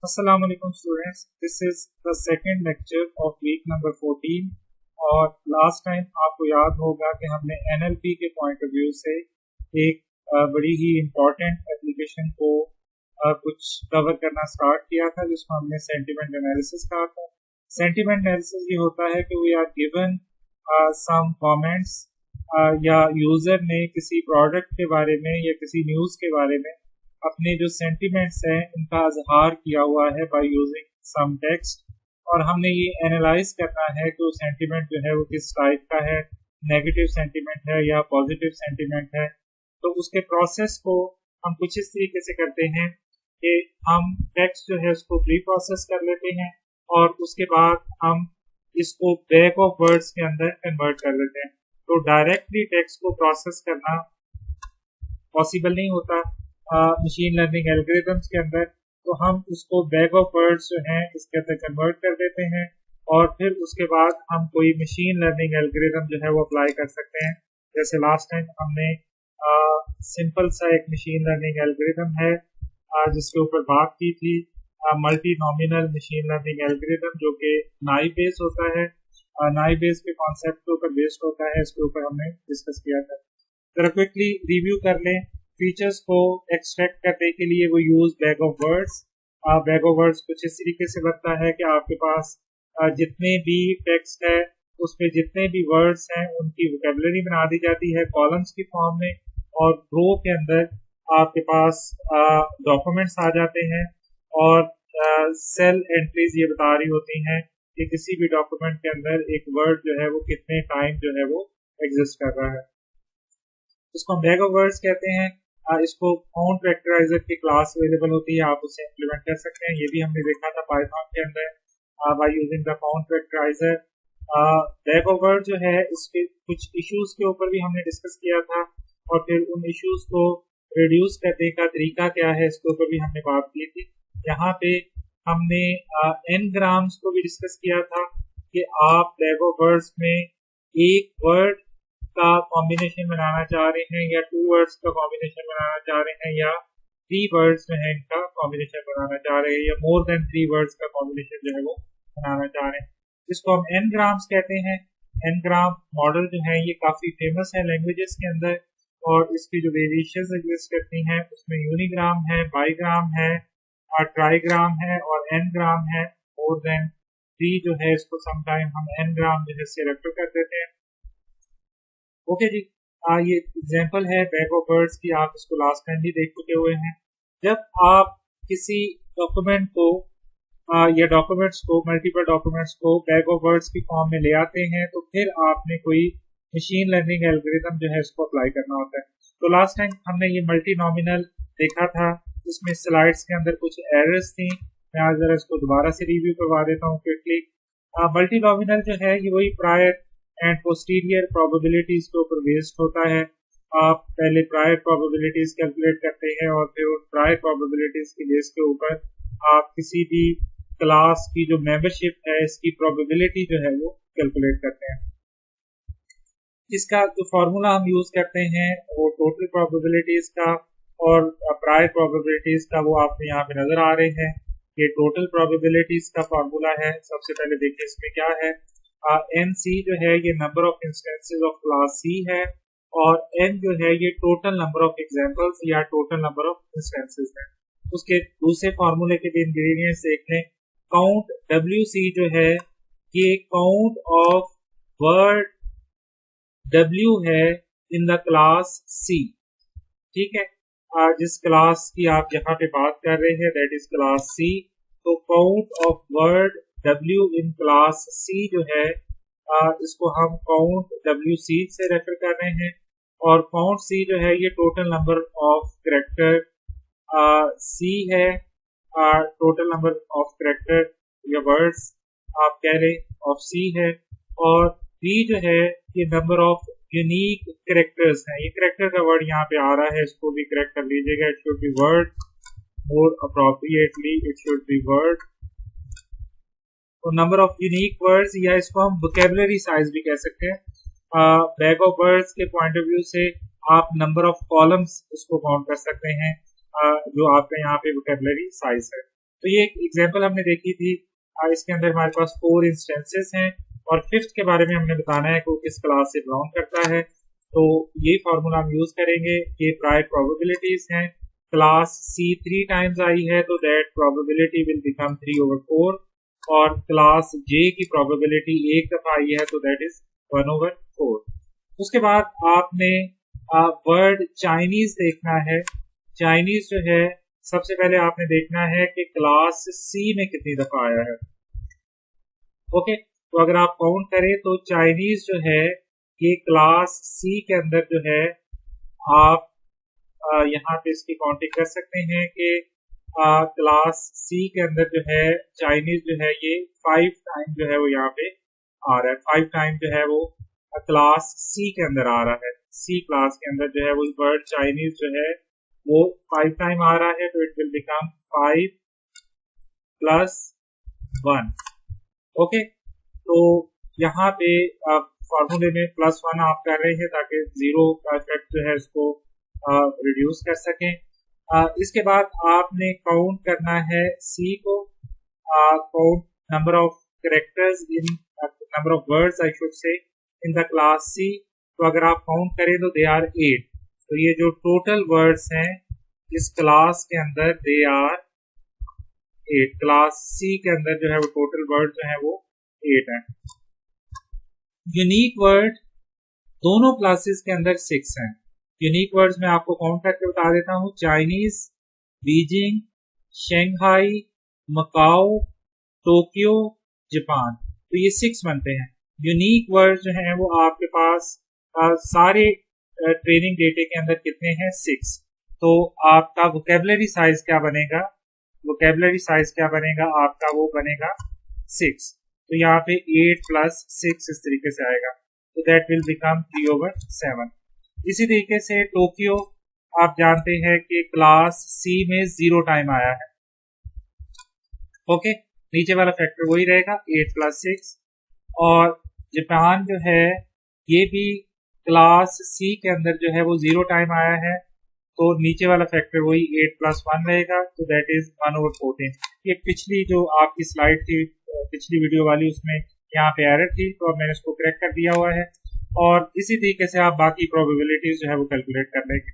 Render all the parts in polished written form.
Assalamu alaikum students. This is the second lecture of week number 14 और last time आपको याद होगा कि हमने NLP के पॉइंट ऑफ व्यू से एक बड़ी ही इम्पोर्टेंट एप्लीकेशन को कुछ कवर करना स्टार्ट किया था जिसको हमने सेंटिमेंट एनालिसिस कहा था। सेंटिमेंट एनालिसिस ये होता है कि we are given some comments या यूजर ने किसी प्रोडक्ट के बारे में या किसी न्यूज़ के बारे में अपने जो सेंटिमेंट्स हैं उनका इजहार किया हुआ है बाय यूजिंग सम टेक्स्ट, और हमने ये एनालाइज करना है कि वो सेंटिमेंट जो है वो किस टाइप का है, नेगेटिव सेंटिमेंट है या पॉजिटिव सेंटिमेंट है। तो उसके प्रोसेस को हम कुछ इस तरीके से करते हैं कि हम टेक्स्ट जो है उसको प्री प्रोसेस कर लेते हैं और उसके बाद हम इसको बैक ऑफ वर्ड्स के अंदर कन्वर्ट कर लेते हैं। तो डायरेक्टली टेक्स्ट को प्रोसेस करना पॉसिबल नहीं होता मशीन लर्निंग एल्गोरिथम्स के अंदर, तो हम उसको बैक ऑफ वर्ड्स जो हैं इसके अंदर कन्वर्ट कर देते हैं और फिर उसके बाद हम कोई मशीन लर्निंग एल्गोरिथम जो है वो अप्लाई कर सकते हैं। जैसे लास्ट टाइम हमने सिंपल सा एक मशीन लर्निंग एल्गोरिथम है जिसके ऊपर बात की थी, multi nominal machine learning algorithm जो कि नाइव बेस होता है। नाइव बेस के कॉन्सेप्ट के ऊपर बेस्ड होता है, इसके ऊपर हमने डिस्कस किया था। जरा क्विकली रिव्यू कर लें। फीचर्स को एक्सट्रैक्ट करने के लिए वो use bag of words. Bag of words कुछ इस तरीके से बनता है कि आपके पास जितने भी टेक्स्ट है उसमें जितने भी वर्ड्स हैं उनकी वोकेबलरी बना दी जाती है कॉलम्स की फॉर्म में, और रो के अंदर आपके पास डॉक्यूमेंट्स आ जाते हैं और सेल एंट्रीज ये बता रही होती हैं कि किसी भी डॉक्यूमेंट के अंदर एक वर्ड जो है वो कितने टाइम जो है वो एग्जिस्ट कर रहा है। इसको हम बैग ऑफ वर्ड्स कहते हैं। इसको काउंट वेक्टराइजर की क्लास अवेलेबल होती है, आप उसे इम्प्लीमेंट कर सकते हैं। ये भी हमने देखा था पाइथन के अंदर by using the count vectorizer. Bag of word जो है इसके कुछ इश्यूज के ऊपर भी हमने डिस्कस किया था और फिर उन इश्यूज को रिड्यूस करने का तरीका क्या है इसके ऊपर भी हमने बात की थी। यहाँ पे हमने एन ग्राम्स को भी डिस्कस किया था कि आप बैग ऑफ वर्ड्स में एक वर्ड का कॉम्बिनेशन बनाना चाह रहे हैं या टू वर्ड्स का कॉम्बिनेशन बनाना चाह रहे हैं या थ्री वर्ड्स जो है इनका कॉम्बिनेशन बनाना चाह रहे हैं या मोर देन थ्री वर्ड्स का कॉम्बिनेशन जो है वो बनाना चाह रहे हैं। इसको हम एन ग्राम्स कहते हैं। एन ग्राम मॉडल जो है ये काफी फेमस है लैंग्वेजेस के अंदर और इसकी जो वेरिएशंस एग्जिस्ट करती हैं उसमें यूनिग्राम है, बाईग्राम है और ट्राईग्राम है और एन ग्राम है। मोर देन थ्री जो है इसको समटाइम हम एन ग्राम जो है इससे रेफर कर देते हैं। ओके जी, ये एग्जांपल है बैग ऑफ वर्ड्स की, आप इसको लास्ट टाइम भी देख चुके हुए हैं। जब आप किसी डॉक्यूमेंट को या डॉक्यूमेंट्स को मल्टीपल डॉक्यूमेंट्स को बैग ऑफ वर्ड्स की फॉर्म में ले आते हैं तो फिर आपने कोई मशीन लर्निंग एल्गोरिथम जो है इसको अप्लाई करना होता है। तो लास्ट टाइम हमने ये मल्टी नॉमिनल देखा था जिसमें स्लाइड्स के अंदर कुछ एरर्स थी। मैं आज जरा इसको दोबारा से रिव्यू करवा देता हूँ क्विकली। मल्टी नॉमिनल जो है ये वही प्रायर एंड पोस्टीरियर प्रोबेबिलिटीज के ऊपर बेस्ड होता है। आप पहले प्रायर प्रोबेबिलिटीज कैलकुलेट करते हैं और फिर उन प्रायर प्रोबेबिलिटीज के बेस के ऊपर आप किसी भी क्लास की जो मेंबरशिप है इसकी प्रोबेबिलिटी जो है वो कैलकुलेट करते हैं। इसका जो फॉर्मूला हम यूज करते हैं वो टोटल प्रोबेबिलिटीज का और प्रायर प्रोबेबिलिटीज का वो आपको यहाँ पे नजर आ रहे हैं। ये टोटल प्रोबेबिलिटीज का फॉर्मूला है। सबसे पहले देखिए इसमें क्या है। एन सी जो है ये number of instances of class c है और एन जो है ये टोटल नंबर ऑफ एग्जांपल्स या टोटल नंबर ऑफ इंस्टेंसेस है। उसके दूसरे फार्मूले के भी इंग्रेडिएंट्स देख लें। काउंट डब्ल्यू सी जो है ये काउंट ऑफ वर्ड डब्ल्यू है इन द क्लास सी। ठीक है, जिस क्लास की आप यहाँ पे बात कर रहे हैं दैट इज क्लास सी, तो count of word W in class C जो है इसको हम काउंट WC से रेफर कर रहे हैं और काउंट C जो है ये total number of character C है, टोटल नंबर ऑफ कैरेक्टर या वर्ड्स आप कह रहे ऑफ C है, और B जो है ये नंबर ऑफ यूनिक कैरेक्टर्स हैं। ये कैरेक्टर का वर्ड यहाँ पे आ रहा है, इसको भी करेक्ट कर लीजिएगा। It should be word, more appropriately it should be word. तो नंबर ऑफ यूनिक वर्ड्स या इसको हम वोकेबलरी साइज भी कह सकते हैं। बैग ऑफ वर्ड्स के पॉइंट ऑफ व्यू से आप नंबर ऑफ कॉलम्स इसको काउंट कर सकते हैं जो आपका यहाँ पे वोकेबलरी साइज है। तो ये एक एग्जांपल हमने देखी थी। इसके अंदर हमारे पास 4 इंस्टेंसेस हैं और फिफ्थ के बारे में हमने बताना है कि वो किस क्लास से बिलोंग करता है। तो ये फार्मूला हम यूज करेंगे कि प्रायर प्रोबेबिलिटीज हैं, क्लास C 3 टाइम्स आई है तो दैट प्रोबेबिलिटी विल बिकम 3/4, और क्लास J की प्रोबेबिलिटी एक दफा आई है तो दैट इज 1/4। उसके बाद आपने वर्ड चाइनीज देखना है। चाइनीज जो है सबसे पहले आपने देखना है कि क्लास C में कितनी दफा आया है। ओके, तो अगर आप काउंट करें तो चाइनीज जो है ये क्लास C के अंदर जो है आप यहाँ पे इसकी काउंटिंग कर सकते हैं कि क्लास C के अंदर जो है चाइनीज जो है ये 5 टाइम जो है वो यहाँ पे आ रहा है। 5 टाइम जो है वो क्लास C के अंदर आ रहा है। C क्लास के अंदर जो है वो वर्ड चाइनीज जो है वो 5 टाइम आ रहा है, तो इट विल बिकम 5 + 1। ओके, तो यहाँ पे फॉर्मूले में +1 आप कर रहे हैं ताकि जीरो का इफेक्ट जो है इसको रिड्यूस कर सकें। इसके बाद आपने काउंट करना है C को, count number of characters in number of words I should say in the class C। तो अगर आप काउंट करें तो दे आर 8। तो ये जो टोटल वर्ड्स हैं इस क्लास के अंदर दे आर 8। क्लास C के अंदर जो है वो टोटल वर्ड जो है वो 8 है। यूनिक वर्ड दोनों क्लासेस के अंदर 6 हैं। यूनिक वर्ड्स मैं आपको काउंट करके बता देता हूँ। Chinese, Beijing, Shanghai, Macau, Tokyo, Japan, तो ये 6 बनते हैं। यूनिक वर्ड जो हैं वो आपके पास सारे ट्रेनिंग डेटे के अंदर कितने हैं? 6। तो आपका वोकेबलरी साइज क्या बनेगा? वोकेबलरी साइज क्या बनेगा आपका? वो बनेगा 6। तो यहाँ पे 8 + 6 इस तरीके से आएगा, तो दैट विल बिकम 3/7। इसी तरीके से टोक्यो आप जानते हैं कि क्लास C में 0 टाइम आया है। ओके, नीचे वाला फैक्टर वही रहेगा 8 + 6। और जापान जो है ये भी क्लास C के अंदर जो है वो 0 टाइम आया है, तो नीचे वाला फैक्टर वही 8 + 1 रहेगा, तो दैट इज 1/14। ये पिछली जो आपकी स्लाइड थी, पिछली वीडियो वाली, उसमें यहाँ पे एरर थी, तो अब मैंने उसको करेक्ट कर दिया हुआ है। और इसी तरीके से आप बाकी प्रोबेबिलिटीज जो है वो कैलकुलेट कर लेंगे।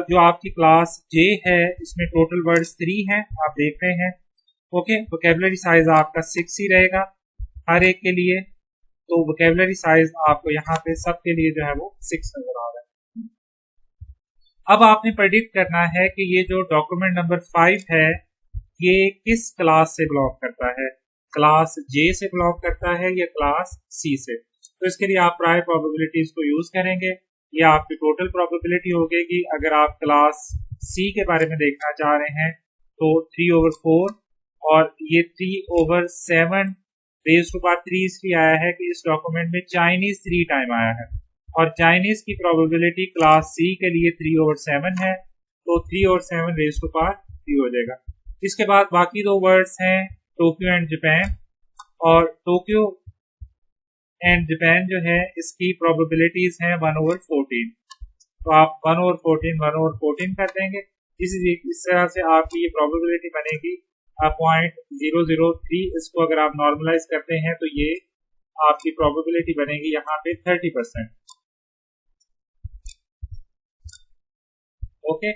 जो आपकी क्लास J है इसमें टोटल वर्ड्स 3 हैं, आप देख रहे हैं। ओके, वोकेबलरी साइज आपका 6 ही रहेगा हर एक के लिए, तो वोकेबलरी साइज आपको यहाँ पे सबके लिए जो है वो 6 नजर आ रहा है। अब आपने प्रेडिक्ट करना है कि ये जो डॉक्यूमेंट नंबर 5 है ये किस क्लास से बिलोंग करता है, क्लास J से बिलोंग करता है या क्लास C से। तो इसके लिए आप प्रायर प्रोबेबिलिटीज को यूज करेंगे। ये आपकी टोटल प्रोबेबिलिटी होगी। अगर आप क्लास C के बारे में देखना चाह रहे हैं तो 3/4, और ये 3/7 रेज़ टू पावर 3 इसलिए आया है कि इस डॉक्यूमेंट में चाइनीज 3 टाइम आया है, और चाइनीज की प्रोबेबिलिटी क्लास C के लिए 3/7 है, तो 3/7 रेज़ टू पावर 3 हो जाएगा। इसके बाद बाकी 2 वर्ड्स हैं टोक्यो एंड जापान, और टोक्यो एंड जापान जो है इसकी प्रोबेबिलिटीज हैं 1/14। तो आप 1/14 कर देंगे। इस तरह से आपकी ये प्रोबेबिलिटी बनेगी 0.003। इसको अगर आप नॉर्मलाइज करते हैं तो ये आपकी प्रोबेबिलिटी बनेगी यहाँ पे 30%। ओके,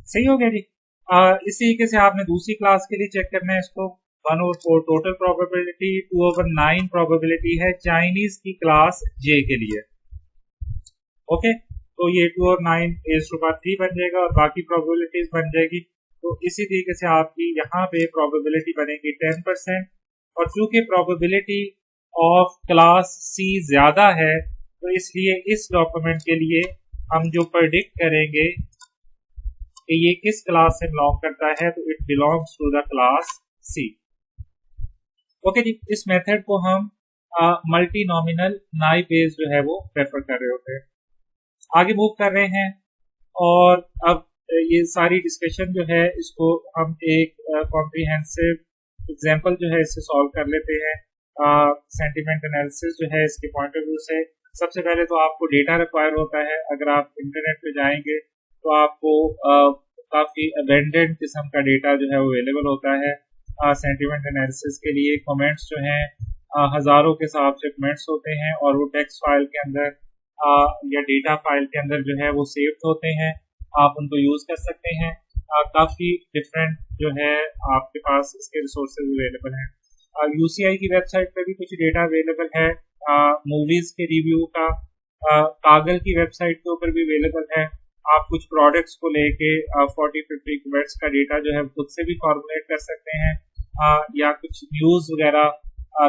सही हो गया जी। इस तरीके से आपने दूसरी क्लास के लिए चेक करना है इसको। 1/4 टोटल प्रोबेबिलिटी, 2/9 प्रोबेबिलिटी है चाइनीज की क्लास J के लिए। ओके, तो ये 2/9 रेज़ टू पावर 3 बन जाएगा और बाकी प्रोबेबिलिटीज बन जाएगी। तो इसी तरीके से आपकी यहाँ पे प्रोबेबिलिटी बनेगी 10%। और चूंकि प्रोबेबिलिटी ऑफ क्लास C ज्यादा है तो इसलिए इस डॉक्यूमेंट के लिए हम जो प्रेडिक्ट करेंगे कि ये किस क्लास से बिलोंग करता है, तो it belongs to the class C। Okay जी, इस मेथड को हम मल्टी नॉमिनल नाई बेस जो है वो प्रेफर कर रहे होते हैं। आगे मूव कर रहे हैं और अब ये सारी डिस्कशन जो है इसको हम एक कॉम्प्रिहेंसिव एग्जांपल जो है इससे सॉल्व कर लेते हैं। सेंटिमेंट एनालिसिस जो है इसके पॉइंट ऑफ व्यू से सबसे पहले तो आपको डेटा रिक्वायर होता है। अगर आप इंटरनेट पे जाएंगे तो आपको काफ़ी अबेंडेंट किस्म का डेटा जो है वो अवेलेबल होता है सेंटिमेंट एनालिसिस के लिए। कमेंट्स जो हैं हज़ारों के हिसाब से कमेंट्स होते हैं और वो टेक्स्ट फाइल के अंदर या डेटा फाइल के अंदर जो है वो सेव्ड होते हैं, आप उनको यूज़ कर सकते हैं। काफ़ी डिफरेंट जो है आपके पास इसके रिसोर्सेज अवेलेबल हैं। यूसीआई की वेबसाइट पर भी कुछ डेटा अवेलेबल है, मूवीज़ के रिव्यू का कागल की वेबसाइट के ऊपर भी अवेलेबल है। आप कुछ प्रोडक्ट्स को लेके 40-50 कमेंट्स का डेटा जो है खुद से भी फॉर्मुलेट कर सकते हैं, या कुछ न्यूज़ वगैरह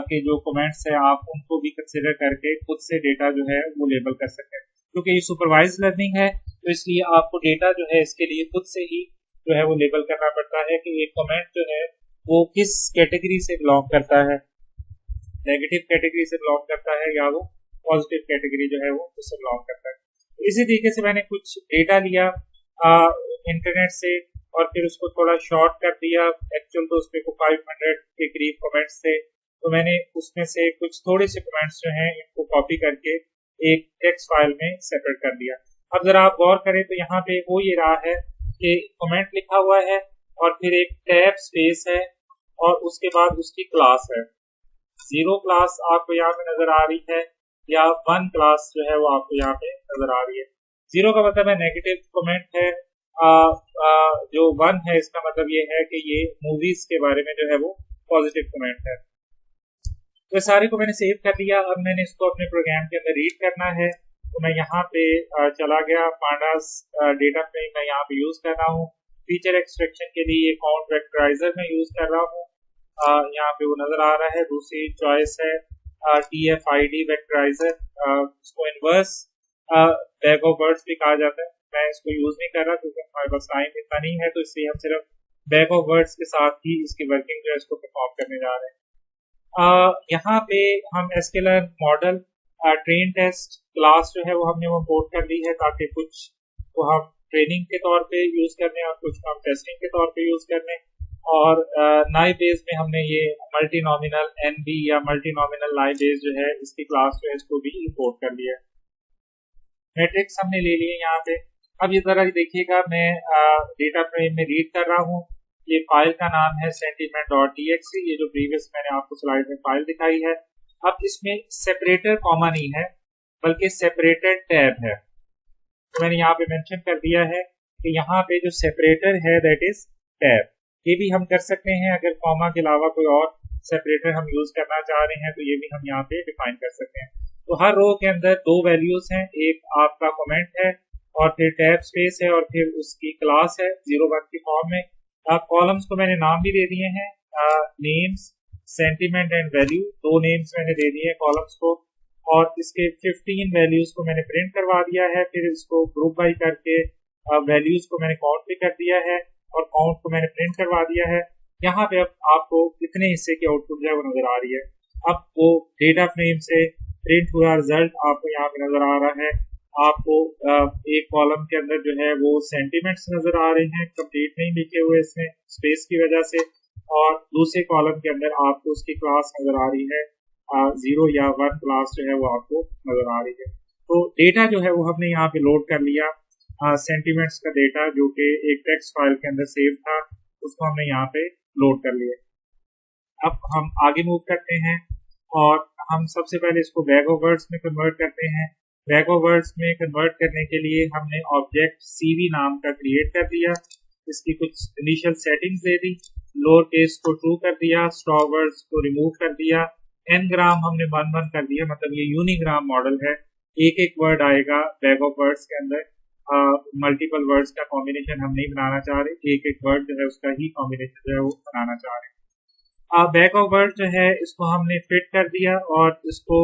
के जो कमेंट्स है आप उनको भी कंसिडर करके खुद से डेटा जो है वो लेबल कर सकते हैं। क्योंकि ये सुपरवाइज लर्निंग है तो इसलिए आपको डेटा जो है इसके लिए खुद से ही जो है वो लेबल करना पड़ता है कि एक कमेंट जो है वो किस कैटेगरी से बिलोंग करता है, नेगेटिव कैटेगरी से बिलोंग करता है या वो पॉजिटिव कैटेगरी जो है वो उससे बिलोंग करता है। इसी तरीके से मैंने कुछ डेटा लिया इंटरनेट से और फिर उसको थोड़ा शॉर्ट कर दिया। एक्चुअल तो उसमें 500 के करीब कमेंट्स थे, तो मैंने उसमें से कुछ थोड़े से कमेंट्स जो हैं इनको कॉपी करके एक टेक्स्ट फाइल में सेपरेट कर दिया। अब जरा आप गौर करें तो यहाँ पे हो ये रहा है कि कमेंट लिखा हुआ है और फिर एक टैब स्पेस है और उसके बाद उसकी क्लास है। 0 क्लास आपको यहाँ पे नजर आ रही है या 1 क्लास जो है वो आपको यहाँ पे नजर आ रही है। 0 का मतलब है नेगेटिव कमेंट है, जो 1 है इसका मतलब ये है कि ये मूवीज के बारे में जो है वो पॉजिटिव कमेंट है। तो सारे को मैंने सेव कर लिया। अब मैंने इसको अपने प्रोग्राम के अंदर रीड करना है, तो मैं यहाँ पे चला गया। पांडास डेटा फ्रेम मैं यहाँ पे यूज कर रहा हूँ। फीचर एक्सट्रैक्शन के लिए काउंट वेक्टराइजर में यूज कर रहा हूँ, यहाँ पे वो नजर आ रहा है। दूसरी चॉइस है TF-ID वेक्टराइजर, इसको इनवर्स बैग ऑफ वर्ड्स भी कहा जाता है। मैं इसको यूज नहीं कर रहा क्योंकि हमारे पास टाइम इतना नहीं है, तो इसलिए हम सिर्फ बैग ऑफ वर्ड्स के साथ ही इसकी वर्किंग जो है इसको परफॉर्म करने जा रहे हैं। यहाँ पे हम SQL model train test class जो है वो हमने वो इंपोर्ट कर ली है ताकि कुछ को हम ट्रेनिंग के तौर पे यूज करने और कुछ को हम टेस्टिंग के तौर पे यूज करने। और नाई बेस में हमने ये मल्टी नॉमिनल NB या मल्टी नॉमिनल नाई बेस जो है इसकी क्लास जो है इसको भी इंपोर्ट कर लिया। मैट्रिक्स हमने ले लिए यहाँ पे। अब ये जरा देखिएगा, मैं डेटा फ्रेम में रीड कर रहा हूँ। ये फाइल का नाम है sentiment.txt, ये जो प्रीवियस मैंने आपको स्लाइड में फाइल दिखाई है। अब इसमें सेपरेटर कॉमा नहीं है बल्कि सेपरेटेड टैब है, तो मैंने यहाँ पे मेंशन कर दिया है कि यहाँ पे जो सेपरेटर है दैट इज टैब। ये भी हम कर सकते हैं, अगर कॉमा के अलावा कोई और सेपरेटर हम यूज करना चाह रहे हैं तो ये भी हम यहाँ पे डिफाइन कर सकते हैं। तो हर रो के अंदर 2 वैल्यूज हैं, एक आपका कमेंट है और फिर टैब स्पेस है और फिर उसकी क्लास है 0-1 की फॉर्म में। कॉलम्स को मैंने नाम भी दे दिए हैं, names, sentiment and value, 2 names मैंने दे दिए हैं कॉलम्स को। और इसके 15 वैल्यूज को मैंने प्रिंट करवा दिया है। फिर इसको ग्रुप बाई करके वैल्यूज को मैंने काउंट भी कर दिया है और काउंट को मैंने प्रिंट करवा दिया है। यहाँ पे अब आपको कितने हिस्से की आउटपुट जो है वो नजर आ रही है। अब वो डेटा फ्रेम से प्रिंट हुआ रिजल्ट आपको यहाँ पे नजर आ रहा है। आपको एक कॉलम के अंदर जो है वो सेंटीमेंट्स नजर आ रहे हैं, कंप्लीट नहीं लिखे हुए इसमें स्पेस की वजह से, और दूसरे कॉलम के अंदर आपको उसकी क्लास नजर आ रही है, 0 या 1 क्लास जो है वो आपको नजर आ रही है। तो डेटा जो है वो हमने यहाँ पे लोड कर लिया, सेंटीमेंट्स का डेटा जो कि एक टेक्स्ट फाइल के अंदर सेव था उसको हमने यहाँ पे लोड कर लिया। अब हम आगे मूव करते हैं और हम सबसे पहले इसको बैग ऑफ वर्ड्स में कन्वर्ट करते हैं। बैग ऑफ वर्ड्स में कन्वर्ट करने के लिए हमने ऑब्जेक्ट CV नाम का क्रिएट कर दिया, इसकी कुछ इनिशियल सेटिंग्स दे दी, लोअर केस को ट्रू कर दिया, स्टॉप वर्ड्स को रिमूव कर दिया, n-ग्राम हमने 1-1 कर दिया, मतलब ये यूनिग्राम मॉडल है। एक वर्ड आएगा बैग ऑफ वर्ड्स के अंदर, मल्टीपल वर्ड्स का कॉम्बिनेशन हम नहीं बनाना चाह रहे, एक वर्ड जो है उसका ही कॉम्बिनेशन जो है वो बनाना चाह रहे। बैग ऑफ वर्ड जो है इसको हमने फिट कर दिया और इसको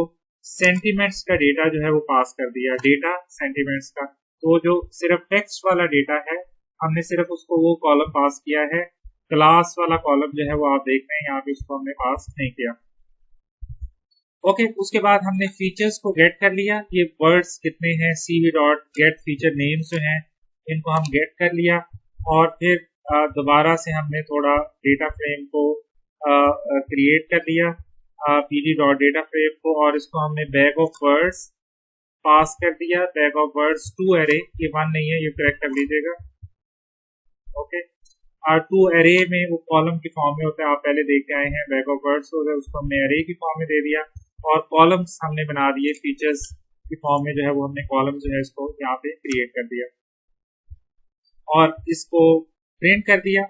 सेंटीमेंट्स का डेटा जो है वो पास कर दिया, डेटा सेंटीमेंट्स का। तो जो सिर्फ टेक्स्ट वाला डेटा है हमने सिर्फ उसको वो कॉलम पास किया है, क्लास वाला कॉलम जो है वो आप देख रहे हैं यहाँ पे उसको हमने पास नहीं किया। ओके, उसके बाद हमने फीचर्स को गेट कर लिया। ये वर्ड्स कितने हैं, CV.get फीचर नेम्स जो हैं इनको हम गेट कर लिया और फिर दोबारा से हमने थोड़ा डेटा फ्रेम को क्रिएट कर लिया, pd.data फ्रेम को, और इसको हमने बैग ऑफ वर्ड्स पास कर दिया, bag of words to array, ये 1 नहीं है, ये करेक्ट कर लीजिएगा। ओके, टू एरे में वो कॉलम की फॉर्म में होता है, आप पहले देख के आए हैं बैग ऑफ वर्ड्स हो गए, उसको हमने एरे की फॉर्म में दे दिया और कॉलम्स हमने बना दिए फीचर्स की फॉर्म में, जो है वो हमने कॉलम जो है इसको यहाँ पे क्रिएट कर दिया और इसको प्रिंट कर दिया।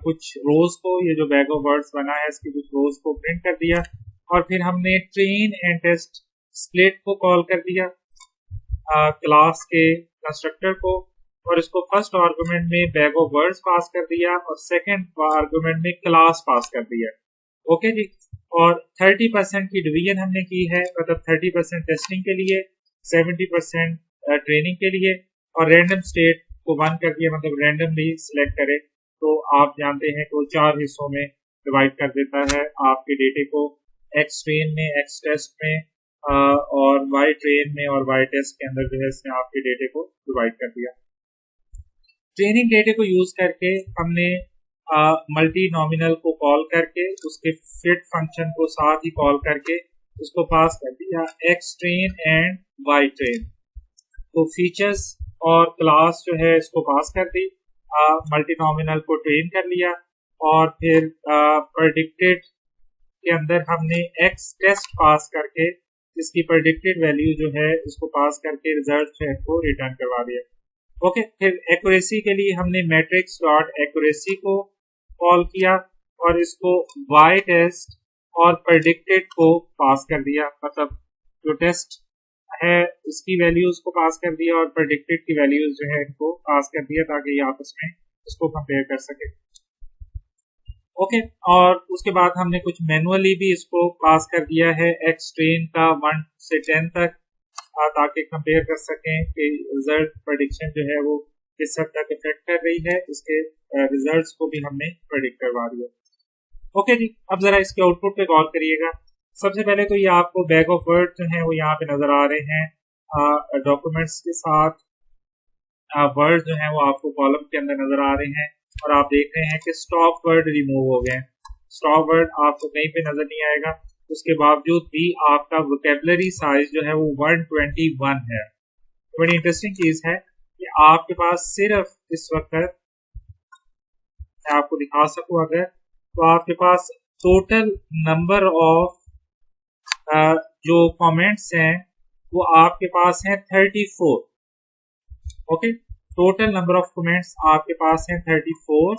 कुछ रोज को, ये जो बैग ऑफ वर्ड्स बना है इसकी कुछ रोज को प्रिंट कर दिया और फिर हमने ट्रेन एंड टेस्ट स्प्लिट को कॉल कर दिया क्लास के कंस्ट्रक्टर को और इसको फर्स्ट आर्गुमेंट में बैग ऑफ वर्ड्स पास कर दिया और सेकंड आर्गुमेंट में क्लास पास कर दिया। ओके जी, और 30% की डिवीजन हमने की है, मतलब 30% टेस्टिंग के लिए, 70% ट्रेनिंग के लिए और रैंडम स्टेट को 1 कर दिया, मतलब रैंडमली सिलेक्ट करे। तो आप जानते हैं कि वो 4 हिस्सों में डिवाइड कर देता है आपके डेटे को, एक्स ट्रेन में, एक्स टेस्ट में और वाई ट्रेन में और वाई टेस्ट के अंदर जो है इसने आपके डेटे को डिवाइड कर दिया। ट्रेनिंग डेटे को यूज करके हमने मल्टी नॉमिनल को कॉल करके उसके फिट फंक्शन को साथ ही कॉल करके उसको पास कर दिया x train and y train. तो फीचर्स और क्लास जो है इसको पास कर दी, मल्टी नॉमिनल को ट्रेन कर लिया और फिर प्रेडिक्टेड के अंदर हमने एक्स टेस्ट पास करके इसकी प्रेडिक्टेड वैल्यू जो है इसको पास करके रिजल्ट जो है को रिटर्न करवा दिया। ओके, फिर एक्यूरेसी के लिए हमने मैट्रिक्स डॉट एक्यूरेसी को कॉल किया और इसको वाई टेस्ट और प्रेडिक्टेड को पास कर दिया, मतलब जो टेस्ट है इसकी वैल्यूज को पास कर दिया और प्रेडिक्टेड की वैल्यूज जो है इनको पास कर दिया ताकि ये आपस में इसको कंपेयर कर सके। ओके, और उसके बाद हमने कुछ मैनुअली भी इसको पास कर दिया है एक्स ट्रेन का 1 से 10 तक, ताकि कंपेयर कर सकें कि रिजल्ट प्रेडिक्शन जो है वो किस हद तक इफेक्ट कर रही है, इसके रिजल्ट्स को भी हमने प्रेडिक्ट करवा दिया। ओके जी, अब जरा इसके आउटपुट पे गौर करिएगा। सबसे पहले तो ये आपको बैग ऑफ वर्ड जो है वो यहाँ पे नजर आ रहे हैं, डॉक्यूमेंट्स के साथ वर्ड जो है वो आपको कॉलम के अंदर नजर आ रहे हैं और आप देख रहे हैं कि स्टॉप वर्ड रिमूव हो गए। स्टॉप वर्ड आपको कहीं पे नजर नहीं आएगा, उसके बावजूद भी आपका वोकेबलरी साइज जो है वो 121 है। बड़ी इंटरेस्टिंग चीज है कि आपके पास सिर्फ इस वक्त, मैं आपको दिखा सकूं अगर, तो आपके पास टोटल नंबर ऑफ जो कमेंट्स हैं वो आपके पास हैं 34। Okay, total number of comments आपके पास हैं 34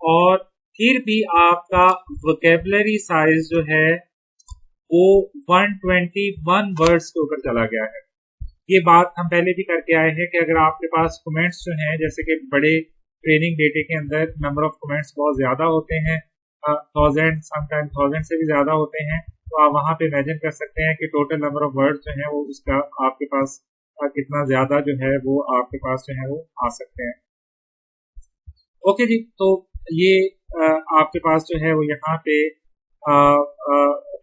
और फिर भी आपका वोकेबलरी साइज जो है वो 121 वर्ड्स के ऊपर चला गया है। ये बात हम पहले भी करके आए हैं कि अगर आपके पास कमेंट्स जो हैं, जैसे कि बड़े ट्रेनिंग डेटे के अंदर नंबर ऑफ कमेंट्स बहुत ज्यादा होते हैं, 1000 समटाइम 1000 से भी ज्यादा होते हैं, तो आप वहां पे इमेजिन कर सकते हैं कि टोटल नंबर ऑफ वर्ड्स जो है वो उसका आपके पास कितना ज्यादा जो है वो आपके पास जो है वो आ सकते हैं। ओके जी, तो ये आपके पास जो है वो यहाँ पे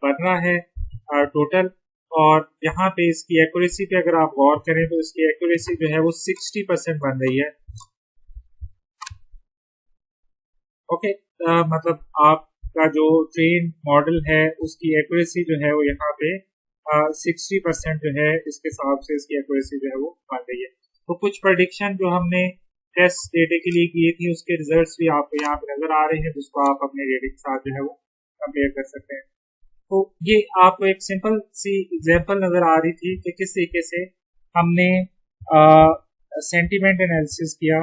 बन रहा है टोटल, और यहाँ पे इसकी एक्यूरेसी पे अगर आप गौर करें तो इसकी एक्यूरेसी जो है वो 60% बन रही है। ओके, मतलब आपका जो ट्रेन मॉडल है उसकी एक्यूरेसी जो है वो यहाँ पे 60% जो है इसके हिसाब से इसकी एक्यूरेसी जो है वो बन रही है। तो कुछ प्रेडिक्शन जो हमने टेस्ट डेटे के लिए किए थे उसके रिजल्ट्स भी आपको यहाँ पे नजर आ रहे हैं, जिसको आप अपने डेटे के साथ जो है वो कंपेयर कर सकते हैं। तो ये आपको एक सिंपल सी एग्जांपल नजर आ रही थी कि किस तरीके से हमने सेंटीमेंट एनालिसिस किया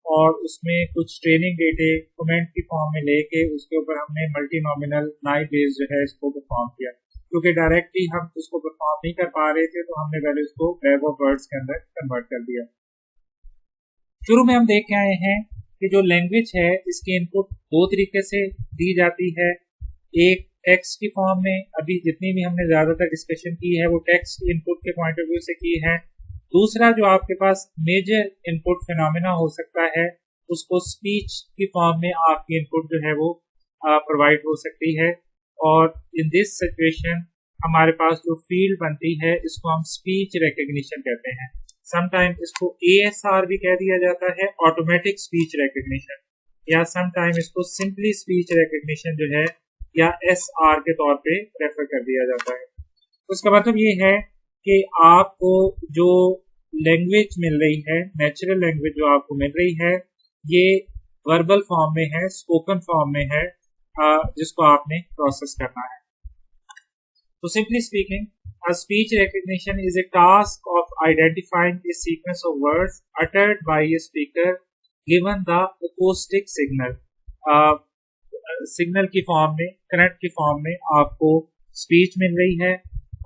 और उसमें कुछ ट्रेनिंग डेटे कमेंट की फॉर्म में लेके उसके ऊपर हमने मल्टी नॉमिनल नाइट बेस जो है इसको परफॉर्म किया, क्योंकि डायरेक्टली हम उसको परफॉर्म नहीं कर पा रहे थे तो हमने पहले उसको बैग ऑफ वर्ड्स के अंदर कन्वर्ट कर दिया। शुरू में हम देख के आए हैं कि जो लैंग्वेज है इसकी इनपुट दो तरीके से दी जाती है, एक टेक्स्ट की फॉर्म में, अभी जितनी भी हमने ज्यादातर डिस्कशन की है वो टेक्स्ट इनपुट के पॉइंट ऑफ व्यू से की है। दूसरा जो आपके पास मेजर इनपुट फिनोमेना हो सकता है उसको स्पीच की फॉर्म में आपकी इनपुट जो है वो प्रोवाइड हो सकती है, और इन दिस सिचुएशन हमारे पास जो फील्ड बनती है इसको हम स्पीच रिकग्निशन कहते हैं। समटाइम इसको ASR भी कह दिया जाता है, ऑटोमेटिक स्पीच रिकग्निशन, या समटाइम इसको सिंपली स्पीच रिकग्निशन जो है या SR के तौर पे रेफर कर दिया जाता है। उसका मतलब ये है कि आपको जो लैंग्वेज मिल रही है, नेचुरल लैंग्वेज जो आपको मिल रही है, ये वर्बल फॉर्म में है, स्पोकन फॉर्म में है, जिसको आपने प्रोसेस करना है। तो simply speaking, a speech recognition is a task of identifying a sequence of words uttered by a speaker given the acoustic signal. Signal की फॉर्म में, करंट की फॉर्म में आपको स्पीच मिल रही है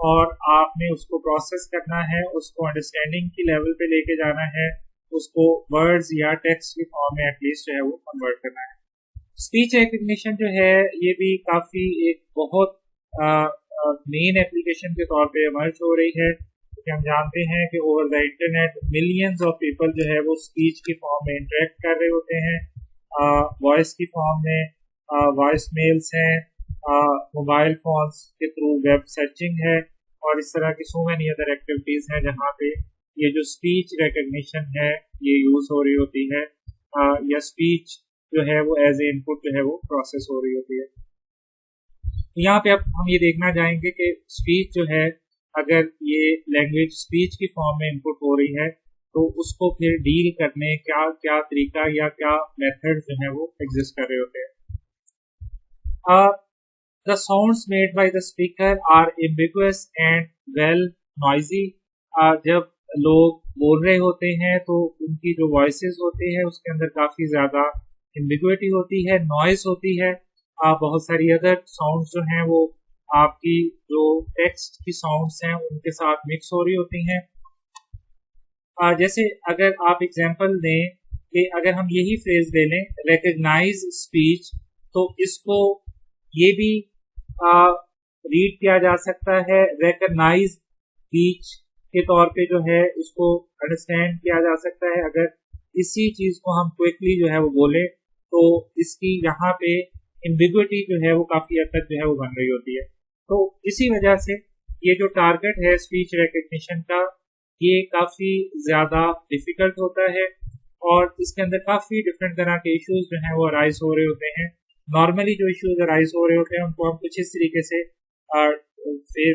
और आपने उसको प्रोसेस करना है, उसको अंडरस्टैंडिंग की लेवल पे लेके जाना है, उसको वर्ड्स या टेक्स्ट की फॉर्म में एटलीस्ट जो है वो कन्वर्ट करना है। स्पीच रिकग्निशन जो है ये भी काफ़ी एक बहुत मेन एप्लीकेशन के तौर पे इमर्ज हो रही है, क्योंकि हम जानते हैं कि over the internet millions of people जो है वो स्पीच की फॉर्म में इंटरेक्ट कर रहे होते हैं, वॉइस की फॉर्म में, वॉइस मेल्स हैं, मोबाइल फोन्स के थ्रू वेब सर्चिंग है, और इस तरह की सो मैनी अदर एक्टिविटीज़ हैं जहाँ पे ये जो स्पीच रिकग्निशन है ये यूज़ हो रही होती है, या स्पीच जो है वो एज ए इनपुट जो है वो प्रोसेस हो रही होती है। यहाँ पे अब हम ये देखना चाहेंगे कि स्पीच जो है, अगर ये लैंग्वेज स्पीच की फॉर्म में इनपुट हो रही है तो उसको फिर डील करने क्या क्या तरीका या क्या मेथड जो है वो एग्जिस्ट कर रहे होते हैं। The sounds made by the speaker are ambiguous and well noisy. जब लोग बोल रहे होते हैं तो उनकी जो वॉइसेस होती है उसके अंदर काफ़ी ज़्यादा एम्बिगुइटी होती है, नॉइज होती है, बहुत सारी अदर साउंड्स जो हैं वो आपकी जो टेक्स्ट की साउंड्स हैं उनके साथ मिक्स हो रही होती हैं। जैसे अगर आप एग्जांपल दें कि अगर हम यही फ्रेज ले लें रिकग्नाइज स्पीच, तो इसको ये भी रीड किया जा सकता है रिकग्नाइज स्पीच के तौर पे, जो है इसको अंडरस्टैंड किया जा सकता है। अगर इसी चीज़ को हम क्विकली जो है वो बोले तो इसकी यहाँ पे एम्बिग्विटी जो है वो काफ़ी हद तक जो है वो बन रही होती है। तो इसी वजह से ये जो टारगेट है स्पीच रिकग्निशन का, ये काफ़ी ज़्यादा डिफ़िकल्ट होता है और इसके अंदर काफ़ी डिफरेंट तरह के इश्यूज जो हैं वो अराइज हो रहे होते हैं। नॉर्मली जो इश्यूज अराइज हो रहे होते हैं उनको हम कुछ इस तरीके से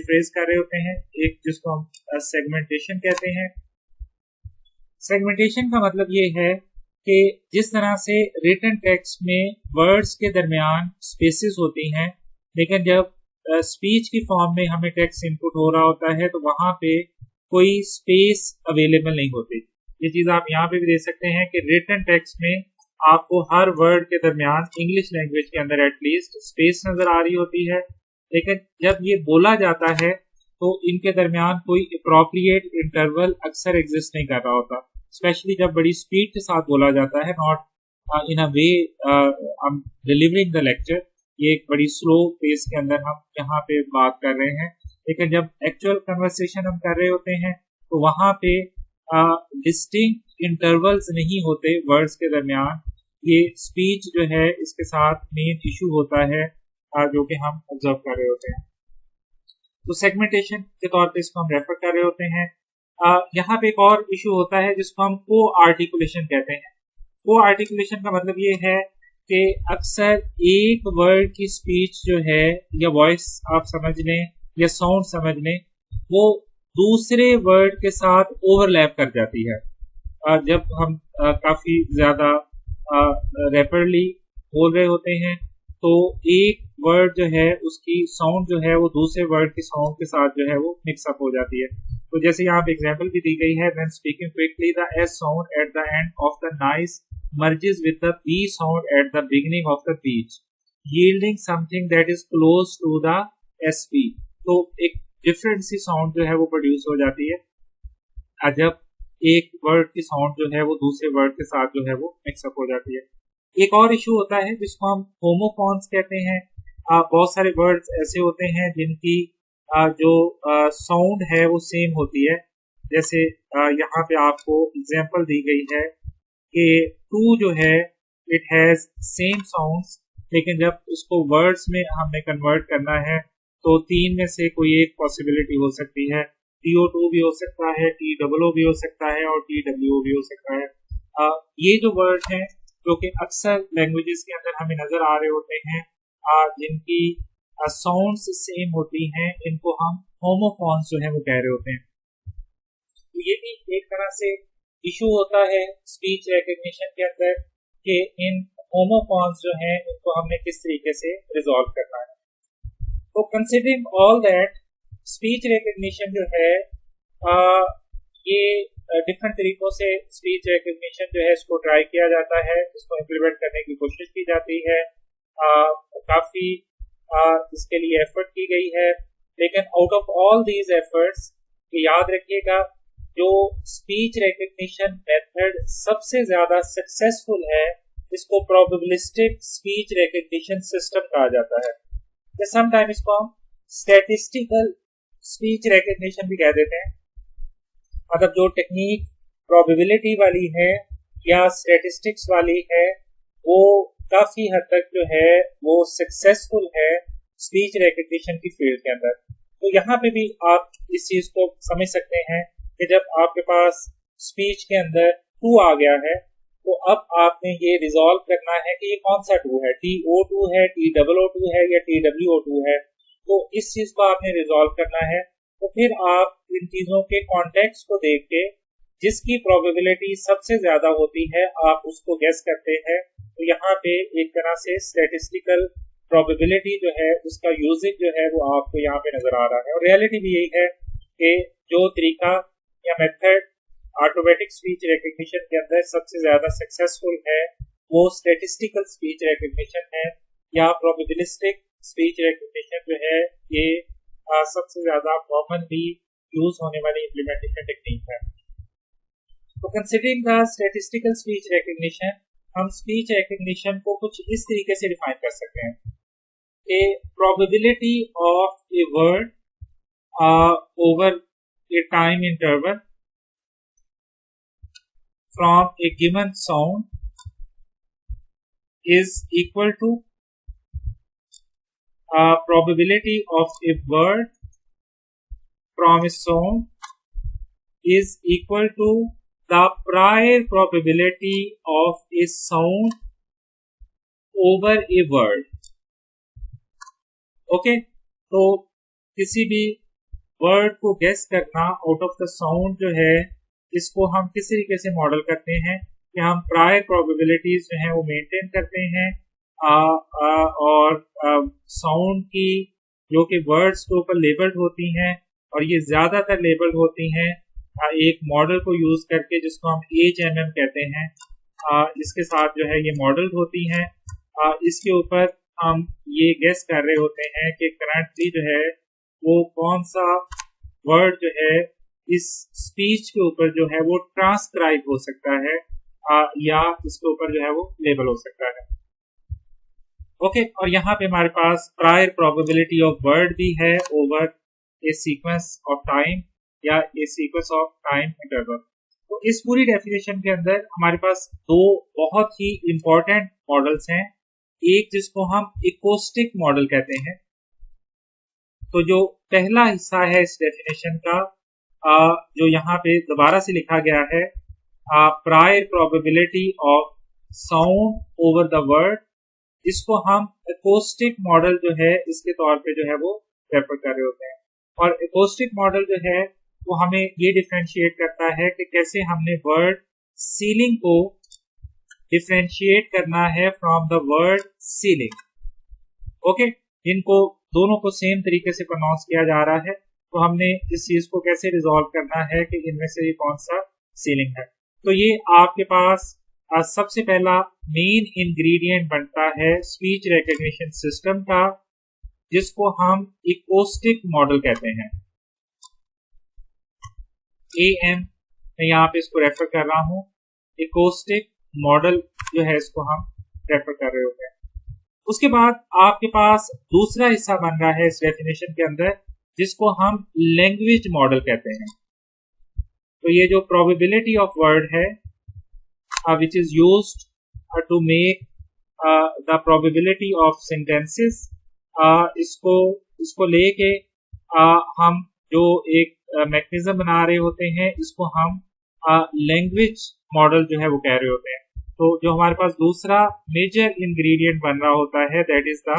फ्रेज कर रहे होते हैं। एक जिसको हम सेगमेंटेशन कहते हैं। सेगमेंटेशन का मतलब ये है कि जिस तरह से रिटन टेक्स्ट में वर्ड्स के दरमियान स्पेसेस होती हैं, लेकिन जब स्पीच की फॉर्म में हमें टेक्स्ट इनपुट हो रहा होता है तो वहाँ पे कोई स्पेस अवेलेबल नहीं होती। ये चीज़ आप यहाँ पे भी देख सकते हैं कि रिटन टेक्स्ट में आपको हर वर्ड के दरमियान इंग्लिश लैंग्वेज के अंदर एटलीस्ट स्पेस नज़र आ रही होती है, लेकिन जब ये बोला जाता है तो इनके दरमियान कोई अप्रोप्रिएट इंटरवल अक्सर एग्जिस्ट नहीं कर रहा होता, स्पेशली जब बड़ी स्पीड के साथ बोला जाता है, नॉट इन अ वे हम डिलीवरिंग द लेक्चर। ये एक बड़ी स्लो पेस के अंदर हम यहाँ पे बात कर रहे हैं, लेकिन जब एक्चुअल कन्वर्सेशन हम कर रहे होते हैं तो वहाँ पे डिस्टिंक्ट इंटरवल्स नहीं होते वर्ड्स के दरमियान। ये स्पीच जो है इसके साथ मेन इशू होता है जो कि हम ऑब्जर्व कर रहे होते हैं। तो सेगमेंटेशन के तौर पे इसको हम रेफर कर रहे होते हैं। यहाँ पे एक और इशू होता है जिसको हम को आर्टिकुलेशन कहते हैं। को आर्टिकुलेशन का मतलब ये है कि अक्सर एक वर्ड की स्पीच जो है या वॉइस आप समझ लें या साउंड समझ लें, वो दूसरे वर्ड के साथ ओवरलैप कर जाती है। जब हम काफ़ी ज़्यादा रैपिडली बोल रहे होते हैं तो एक वर्ड जो है उसकी साउंड जो है वो दूसरे वर्ड की साउंड के साथ जो है वो मिक्सअप हो जाती है। तो जैसे यहाँ पे एग्जांपल भी दी गई है, when speaking quickly the S sound at the end of the nice merges with the b sound at the beginning of the speech, yielding something that is close to the sp। तो एक different सी sound जो है वो produce हो जाती है जब एक वर्ड की साउंड जो है वो दूसरे वर्ड के साथ जो है वो मिक्सअप हो जाती है। एक और इशू होता है जिसको हम होमोफोन्स कहते हैं। बहुत सारे वर्ड्स ऐसे होते हैं जिनकी जो साउंड है वो सेम होती है। जैसे यहाँ पे आपको एग्जांपल दी गई है कि टू जो है इट हैज़ सेम साउंड्स, लेकिन जब उसको वर्ड्स में हमने कन्वर्ट करना है तो तीन में से कोई एक पॉसिबिलिटी हो सकती है। TO2 भी हो सकता है, TOO भी हो सकता है और TWO भी हो सकता है। ये जो वर्ड हैं जो कि अक्सर लैंग्वेजेस के अंदर हमें नज़र आ रहे होते हैं जिनकी साउंड्स सेम होती हैं, इनको हम होमोफोन्स जो है वो कह रहे होते हैं। तो ये भी एक तरह से इशू होता है स्पीच रिकग्निशन के अंदर कि इन होमोफॉर्म्स जो हैं उनको हमने किस तरीके से रिजॉल्व करना है। तो considering all that, speech recognition जो है ये डिफरेंट तरीकों से स्पीच रिकग्निशन जो है इसको ट्राई किया जाता है, इसको इम्प्लीमेंट करने की कोशिश की जाती है, काफी इसके लिए एफर्ट की गई है। लेकिन out of all these efforts याद रखिएगा, जो स्पीच रिकग्निशन मेथड सबसे ज्यादा सक्सेसफुल है इसको प्रोबेबिलिस्टिक स्पीच रिकग्निशन सिस्टम कहा जाता है, या समटाइम इसको हम स्टैटिस्टिकल स्पीच रिकग्निशन भी कह देते हैं। मतलब जो टेक्निक प्रोबेबिलिटी वाली है या स्टैटिस्टिक्स वाली है वो काफी हद तक जो है वो सक्सेसफुल है स्पीच रिकग्निशन की फील्ड के अंदर। तो यहाँ पे भी आप इस चीज को समझ सकते हैं कि जब आपके पास स्पीच के अंदर टू आ गया है तो अब आपने ये रिजॉल्व करना है कि ये कौन सा टू है, TO2 है, TOO2 है या TWO2 है। तो इस चीज को आपने रिजॉल्व करना है। तो फिर आप इन चीजों के कॉन्टेक्स्ट को देख के जिसकी प्रोबेबिलिटी सबसे ज्यादा होती है आप उसको गेस करते हैं। तो यहाँ पे एक तरह से स्टैटिस्टिकल प्रोबेबिलिटी जो है उसका यूजेज जो है वो आपको यहाँ पे नजर आ रहा है। और रियलिटी भी यही है कि जो तरीका या मेथड ऑटोमेटिक स्पीच रिकग्निशन के अंदर सबसे ज्यादा सक्सेसफुल है वो स्टैटिस्टिकल स्पीच रिकग्निशन है, या प्रोबेबिलिस्टिक स्पीच रिकग्निशन जो है ये सबसे ज्यादा कॉमनली यूज होने वाली इम्प्लीमेंटेशन टेक्निक है। तो considering the statistical speech recognition, हम स्पीच रिकग्निशन को कुछ इस तरीके से डिफाइन कर सकते हैं कि probability of a word over A time interval from a given sound is equal to probability of a word from a sound is equal to the prior probability of a sound over a word. Okay, तो किसी भी word को guess करना out of the sound जो है इसको हम किस तरीके से मॉडल करते हैं कि हम प्रायर प्रोबेबिलिटीज जो हैं वो मेंटेन करते हैं और साउंड की जो कि वर्ड्स के ऊपर लेबल्ड होती हैं और ये ज्यादातर लेबल्ड होती हैं एक मॉडल को यूज करके जिसको हम HMM कहते हैं, इसके साथ जो है ये मॉडल होती हैं। इसके ऊपर हम ये गेस कर रहे होते हैं कि करंटली जो है वो कौन सा वर्ड जो है इस स्पीच के ऊपर जो है वो ट्रांसक्राइब हो सकता है या इसके ऊपर जो है वो लेबल हो सकता है। ओके, और यहाँ पे हमारे पास प्रायर प्रोबेबिलिटी ऑफ वर्ड भी है over A sequence of time या ए सीक्वेंस ऑफ टाइम इंटरवल। तो इस पूरी डेफिनेशन के अंदर हमारे पास दो बहुत ही इंपॉर्टेंट मॉडल्स हैं, एक जिसको हम एकोस्टिक मॉडल कहते हैं। तो जो पहला हिस्सा है इस डेफिनेशन का जो यहाँ पे दोबारा से लिखा गया है, prior probability of sound over the word, इसको हम एकोस्टिक मॉडल जो है इसके तौर पे जो है वो रेफर कर रहे होते हैं। और एकोस्टिक मॉडल जो है वो हमें ये डिफरेंशिएट करता है कि कैसे हमने वर्ड सीलिंग को डिफरेंशिएट करना है from the word ceiling. Okay, इनको दोनों को सेम तरीके से प्रोनाउंस किया जा रहा है, तो हमने इस चीज को कैसे रिजॉल्व करना है कि इनमें से ये कौन सा सीलिंग है। तो ये आपके पास सबसे पहला मेन इंग्रेडिएंट बनता है स्पीच रिकग्निशन सिस्टम का, जिसको हम एकोस्टिक मॉडल कहते हैं। AM मैं यहाँ पे इसको रेफर कर रहा हूँ, एकोस्टिक मॉडल जो है इसको हम रेफर कर रहे होते हैं। उसके बाद आपके पास दूसरा हिस्सा बन रहा है इस डेफिनेशन के अंदर, जिसको हम लैंग्वेज मॉडल कहते हैं। तो ये जो प्रोबेबिलिटी ऑफ वर्ड है which is used to make the probability of sentences, इसको लेके हम जो एक मैकेनिज्म बना रहे होते हैं इसको हम लैंग्वेज मॉडल जो है वो कह रहे होते हैं। तो जो हमारे पास दूसरा मेजर इंग्रेडिएंट बन रहा होता है that is the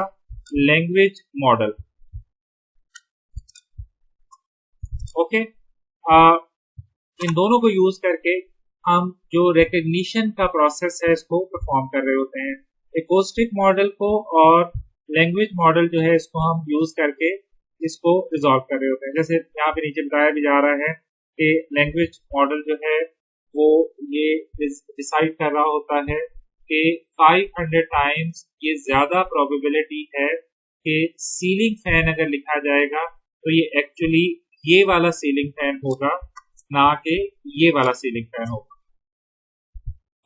language model. Okay, इन दोनों को यूज करके हम जो रिकग्निशन का प्रोसेस है इसको परफॉर्म कर रहे होते हैं। एकोस्टिक मॉडल को और लैंग्वेज मॉडल जो है इसको हम यूज करके इसको रिजॉल्व कर रहे होते हैं। जैसे यहाँ पे नीचे बताया भी जा रहा है कि लैंग्वेज मॉडल जो है वो ये डिसाइड कर रहा होता है कि 500 टाइम्स ये ज्यादा प्रोबेबिलिटी है कि सीलिंग फैन अगर लिखा जाएगा तो ये एक्चुअली ये वाला सीलिंग फैन होगा, ना कि ये वाला सीलिंग फैन होगा।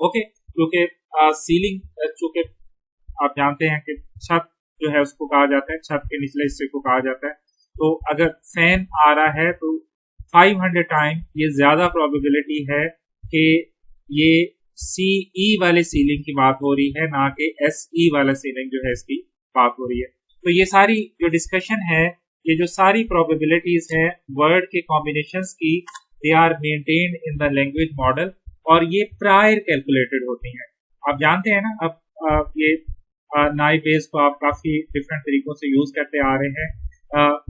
ओके, क्योंकि सीलिंग, चूंकि आप जानते हैं कि छत जो है उसको कहा जाता है, छत के निचले हिस्से को कहा जाता है, तो अगर फैन आ रहा है तो 500 टाइम ये ज्यादा प्रोबेबिलिटी है कि ये CE वाले सीलिंग की बात हो रही है, ना कि SE वाला सीलिंग जो है इसकी बात हो रही है। तो ये सारी जो डिस्कशन है, ये जो सारी प्रोबेबिलिटीज है वर्ड के कॉम्बिनेशंस की, they are maintained in the language model और ये प्रायर कैलकुलेटेड होती हैं। आप जानते हैं ना, अब ये नाइव बेस को आप काफी डिफरेंट तरीकों से यूज करते आ रहे हैं।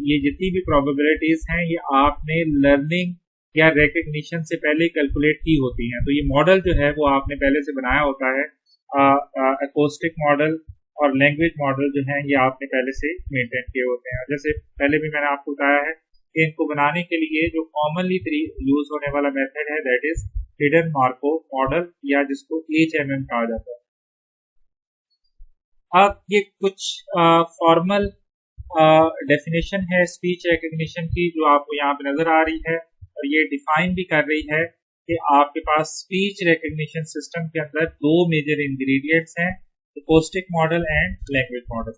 ये जितनी भी प्रोबेबिलिटीज हैं ये आपने लर्निंग या रिकग्निशन से पहले कैलकुलेट की होती हैं। तो ये मॉडल जो है वो आपने पहले से बनाया होता है। एकोस्टिक मॉडल और लैंग्वेज मॉडल जो है ये आपने पहले से मेंटेन किए होते हैं। जैसे पहले भी मैंने आपको बताया है कि इनको बनाने के लिए जो कॉमनली यूज होने वाला मेथड है that is hidden Markov model, या जिसको HMM कहा जाता है। अब ये कुछ फॉर्मल डेफिनेशन है स्पीच रिकग्निशन की जो आपको यहाँ पे नजर आ रही है, और ये डिफाइन भी कर रही है कि आपके पास स्पीच रिकग्निशन सिस्टम के अंदर दो मेजर इंग्रेडिएंट्स हैं, acoustic model and language model.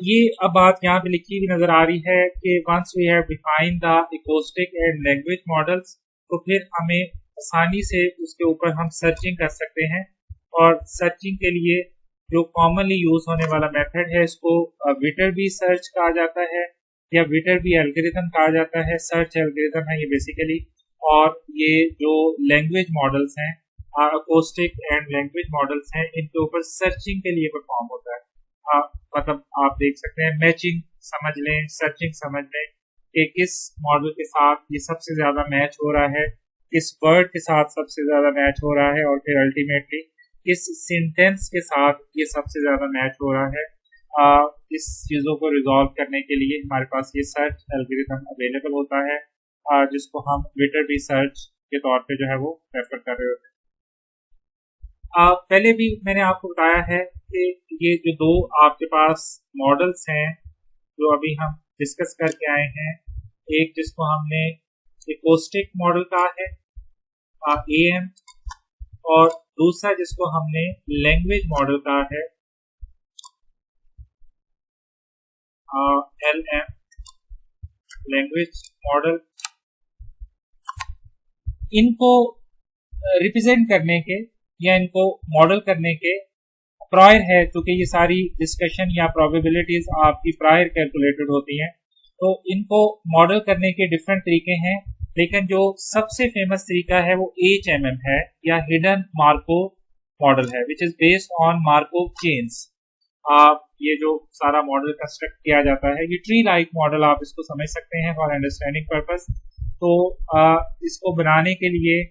ये अब बात यहाँ पे लिखी हुई नजर आ रही है कि once we have define the acoustic and language models, तो फिर हमें आसानी से उसके ऊपर हम सर्चिंग कर सकते हैं। और सर्चिंग के लिए जो कॉमनली यूज होने वाला मेथड है इसको विटरबी सर्च कहा जाता है, या विटरबी एल्गोरिथम कहा जाता है। सर्च एल्गोरिथम है ये बेसिकली। और ये जो लैंग्वेज मॉडल्स हैं, एकोस्टिक एंड लैंग्वेज मॉडल्स हैं, इनके ऊपर सर्चिंग के लिए परफॉर्म होता है। मतलब आप देख सकते हैं, मैचिंग समझ लें, सर्चिंग समझ लें कि किस मॉडल के साथ ये सबसे ज्यादा मैच हो रहा है, किस वर्ड के साथ सबसे ज्यादा मैच हो रहा है, और फिर अल्टीमेटली किस सेंटेंस के साथ ये सबसे ज्यादा मैच हो रहा है। इस चीजों को रिजॉल्व करने के लिए हमारे पास ये सर्च एल्गोरिथम अवेलेबल होता है, जिसको हम विटरबी सर्च के तौर पे जो है वो रेफर कर रहे होते हैं। पहले भी मैंने आपको बताया है कि ये जो दो आपके पास मॉडल्स हैं जो अभी हम डिस्कस करके आए हैं, एक जिसको हमने एकोस्टिक मॉडल कहा है AM, और दूसरा जिसको हमने लैंग्वेज मॉडल कहा है LM, लैंग्वेज मॉडल। इनको रिप्रेजेंट करने के या इनको मॉडल करने के प्रायर है, क्योंकि ये सारी डिस्कशन या प्रोबेबिलिटीज आपकी प्रायर कैलकुलेटेड होती हैं, तो इनको मॉडल करने के डिफरेंट तरीके हैं। लेकिन जो सबसे फेमस तरीका है वो HMM है, या हिडन मार्कोव मॉडल है, which is based on Markov chains. ये जो सारा मॉडल कंस्ट्रक्ट किया जाता है, ये ट्री लाइक मॉडल आप इसको समझ सकते हैं फॉर अंडरस्टैंडिंग पर्पस। तो इसको बनाने के लिए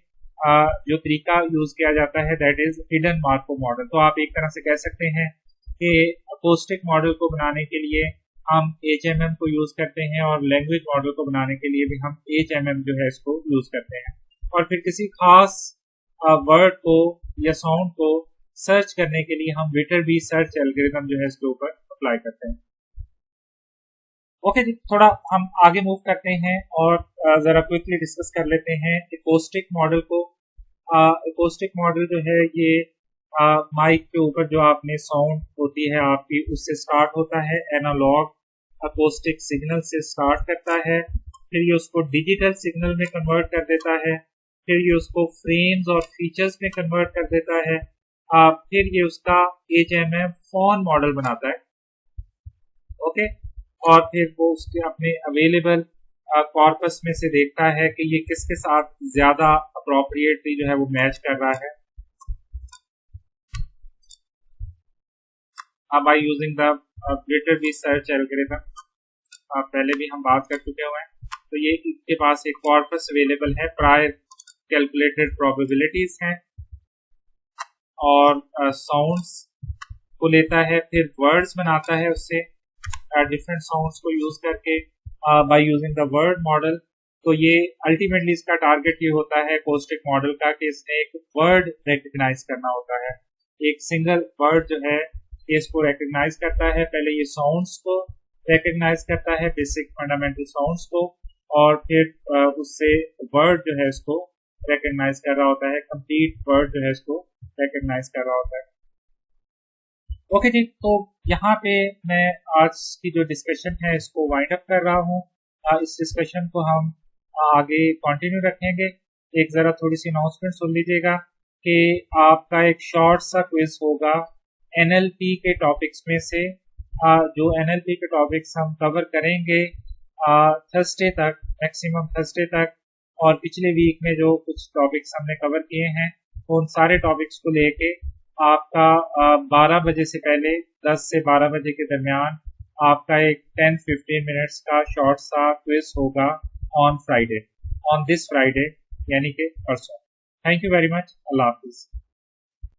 जो तरीका यूज किया जाता है that is hidden Markov model. तो आप एक तरह से कह सकते हैं कि एकोस्टिक मॉडल को बनाने के लिए हम HMM को यूज करते हैं, और लैंग्वेज मॉडल को बनाने के लिए भी हम HMM जो है इसको यूज करते हैं। और फिर किसी खास वर्ड को या साउंड को सर्च करने के लिए हम विटरबी सर्च एल्गोरिथम जो है इसके ऊपर अप्लाई करते हैं। ओके जी, थोड़ा हम आगे मूव करते हैं और जरा क्विकली डिस्कस कर लेते हैं एकोस्टिक मॉडल को। एकोस्टिक मॉडल जो है ये माइक के ऊपर जो आपने साउंड होती है आपकी, उससे स्टार्ट होता है, एनालॉग अकोस्टिक सिग्नल से स्टार्ट करता है, फिर ये उसको डिजिटल सिग्नल में कन्वर्ट कर देता है, फिर ये उसको फ्रेम्स और फीचर्स में कन्वर्ट कर देता है, फिर ये उसका HMM फोन मॉडल बनाता है। ओके, और फिर वो उसके अपने अवेलेबल कॉर्पस में से देखता है कि ये किसके साथ ज्यादा अप्रोप्रिएटली जो है वो मैच कर रहा है। By using the Viterbi search algorithm, पहले भी हम बात कर चुके हुए हैं। तो ये इसके पास एक कॉर्पस अवेलेबल है प्रायर कैलकुलेटेड प्रोबेबिलिटीज हैं, और साउंड्स को लेता है, फिर वर्ड्स बनाता है उससे डिफरेंट साउंड्स को यूज करके bye using the word model. तो ये अल्टीमेटली इसका टारगेट ये होता है कोस्टिक मॉडल का कि इसने एक वर्ड रिकग्नाइज करना होता है, एक सिंगल वर्ड जो है ये इसको रिकग्नाइज करता है। पहले ये साउंड्स को रिकग्नाइज करता है, बेसिक फंडामेंटल साउंड्स को, और फिर उससे वर्ड जो है इसको रिकग्नाइज कर रहा होता है, कंप्लीट वर्ड जो है इसको रिकग्नाइज कर रहा होता है। ओके जी, तो यहाँ पे मैं आज की जो डिस्कशन है इसको वाइंड अप कर रहा हूँ। इस डिस्कशन को हम आगे कंटिन्यू रखेंगे। एक जरा थोड़ी सी अनाउंसमेंट सुन लीजिएगा कि आपका एक शॉर्ट सा क्विज होगा एनएलपी के टॉपिक्स में से। जो एनएलपी के टॉपिक्स हम कवर करेंगे थर्सडे तक, मैक्सिमम थर्सडे तक, और पिछले वीक में जो कुछ टॉपिक्स हमने कवर किए हैं उन सारे टॉपिक्स को लेके आपका 12 बजे से पहले 10 से 12 बजे के दरमियान आपका एक 10-15 मिनट्स का शॉर्ट सा क्विज होगा ऑन दिस फ्राइडे, यानी कि परसों। Thank you very much. Allah Hafiz.